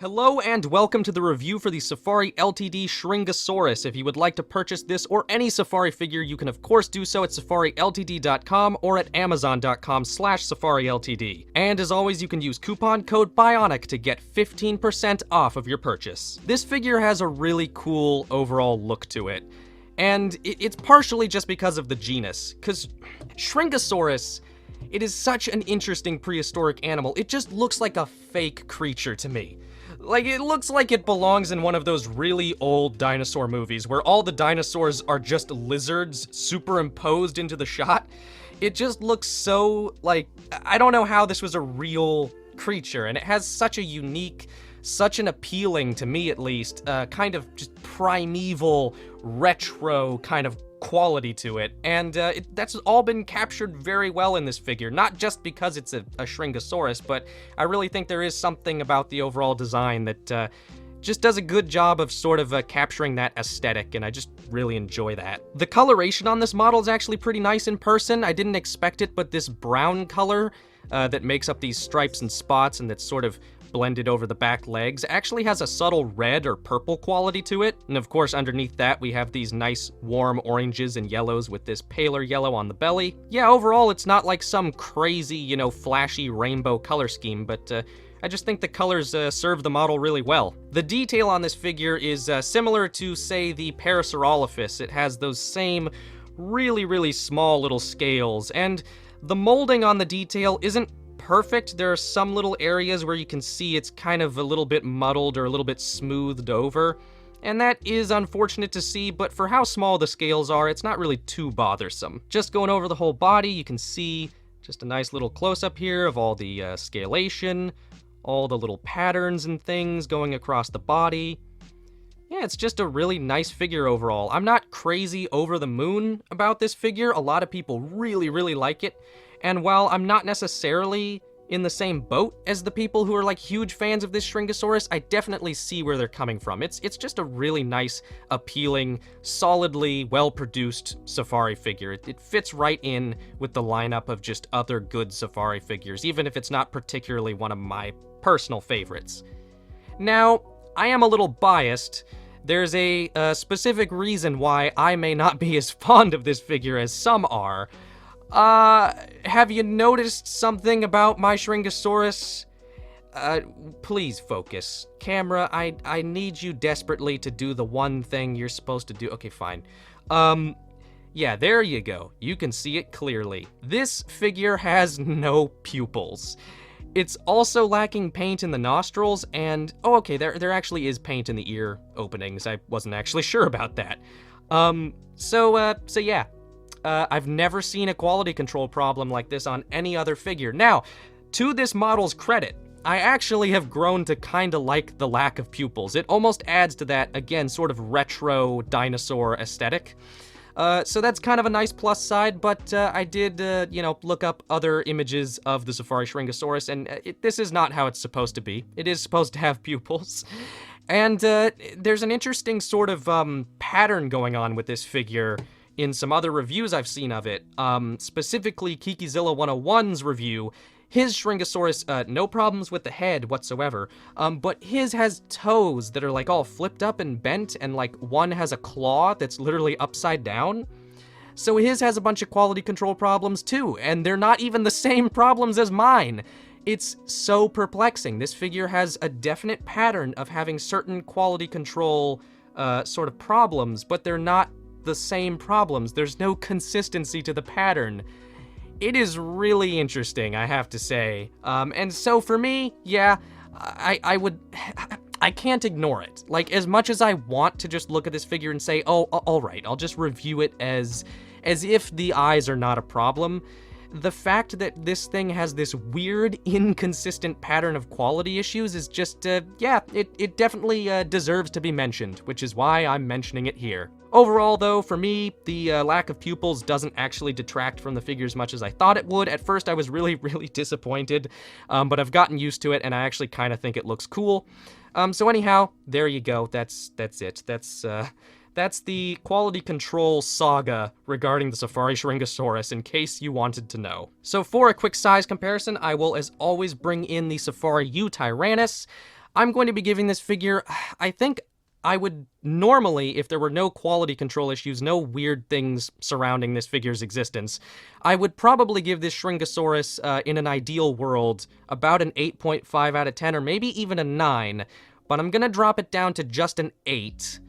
Hello and welcome to the review for the Safari Ltd Shringasaurus. If you would like to purchase this or any Safari figure, you can of course do so at safariltd.com or at amazon.com/safariltd. And as always, you can use coupon code BIONIC to get 15% off of your purchase. This figure has a really cool overall look to it, and it's partially just because of the genus, because Shringasaurus, it is such an interesting prehistoric animal. It just looks like a fake creature to me. Like, it looks like it belongs in one of those really old dinosaur movies where all the dinosaurs are just lizards superimposed into the shot. It just looks so, like, I don't know how this was a real creature, and it has such a unique, such an appealing, to me at least, kind of just primeval, retro kind of quality to it, and that's all been captured very well in this figure, not just because it's a Shringasaurus, but I really think there is something about the overall design that just does a good job of sort of capturing that aesthetic, and I just really enjoy that. The coloration on this model is actually pretty nice in person. I didn't expect it, but this brown color that makes up these stripes and spots and that's sort of blended over the back legs actually has a subtle red or purple quality to it. And of course, underneath that, we have these nice warm oranges and yellows with this paler yellow on the belly. Yeah, overall, it's not like some crazy, you know, flashy rainbow color scheme, but I just think the colors serve the model really well. The detail on this figure is similar to, say, the Parasaurolophus. It has those same really small little scales, and the molding on the detail isn't perfect. There are some little areas where you can see it's kind of a little bit muddled or a little bit smoothed over, and that is unfortunate to see, but for how small the scales are, it's not really too bothersome. Just going over the whole body, you can see just a nice little close-up here of all the scalation, all the little patterns and things going across the body. Yeah, it's just a really nice figure overall. I'm not crazy over the moon about this figure. A lot of people really like it. And while I'm not necessarily in the same boat as the people who are like huge fans of this Shringasaurus, I definitely see where they're coming from. It's just a really nice, appealing, solidly well-produced Safari figure. It fits right in with the lineup of just other good Safari figures, even if it's not particularly one of my personal favorites. Now, I am a little biased. There's a specific reason why I may not be as fond of this figure as some are. Have you noticed something about my Shringasaurus? Please focus. Camera, I need you desperately to do the one thing you're supposed to do. Okay, fine. Yeah, there you go. You can see it clearly. This figure has no pupils. It's also lacking paint in the nostrils, and, oh, okay, there actually is paint in the ear openings. I wasn't actually sure about that. So yeah. I've never seen a quality control problem like this on any other figure. Now, to this model's credit, I actually have grown to kinda like the lack of pupils. It almost adds to that, again, sort of retro dinosaur aesthetic. So that's kind of a nice plus side, but I did, look up other images of the Safari Shringasaurus, and this is not how it's supposed to be. It is supposed to have pupils. And there's an interesting sort of pattern going on with this figure in some other reviews I've seen of it, specifically Kikizilla 101's review. His Shringasaurus, no problems with the head whatsoever, but his has toes that are like all flipped up and bent, and like one has a claw that's literally upside down. So his has a bunch of quality control problems too, and they're not even the same problems as mine. It's so perplexing. This figure has a definite pattern of having certain quality control sort of problems, but they're not the same problems. There's no consistency to the pattern. It is really interesting, I have to say. And so for me, yeah, I can't ignore it. Like, as much as I want to just look at this figure and say, oh, all right, I'll just review it as if the eyes are not a problem, the fact that this thing has this weird, inconsistent pattern of quality issues is just, yeah, it definitely deserves to be mentioned, which is why I'm mentioning it here. Overall, though, for me, the lack of pupils doesn't actually detract from the figure as much as I thought it would. At first, I was really disappointed, but I've gotten used to it, and I actually kind of think it looks cool. So anyhow, there you go. That's it. That's the quality control saga regarding the Safari Shringasaurus, in case you wanted to know. So for a quick size comparison, I will, as always, bring in the Safari U Tyrannus. I'm going to be giving this figure, I think I would normally, if there were no quality control issues, no weird things surrounding this figure's existence, I would probably give this Shringasaurus, in an ideal world, about an 8.5 out of 10, or maybe even a 9, but I'm gonna drop it down to just an 8.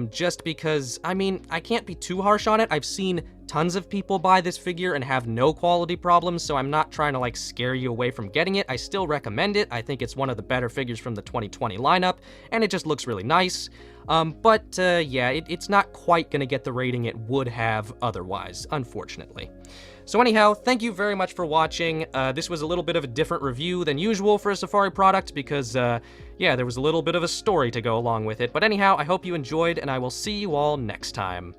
Just because, I mean, I can't be too harsh on it. I've seen tons of people buy this figure and have no quality problems, so I'm not trying to, like, scare you away from getting it. I still recommend it. I think it's one of the better figures from the 2020 lineup, and it just looks really nice. Yeah, it's not quite gonna get the rating it would have otherwise, unfortunately. So anyhow, thank you very much for watching. This was a little bit of a different review than usual for a Safari product because, yeah, there was a little bit of a story to go along with it. But anyhow, I hope you enjoyed, and I will see you all next time.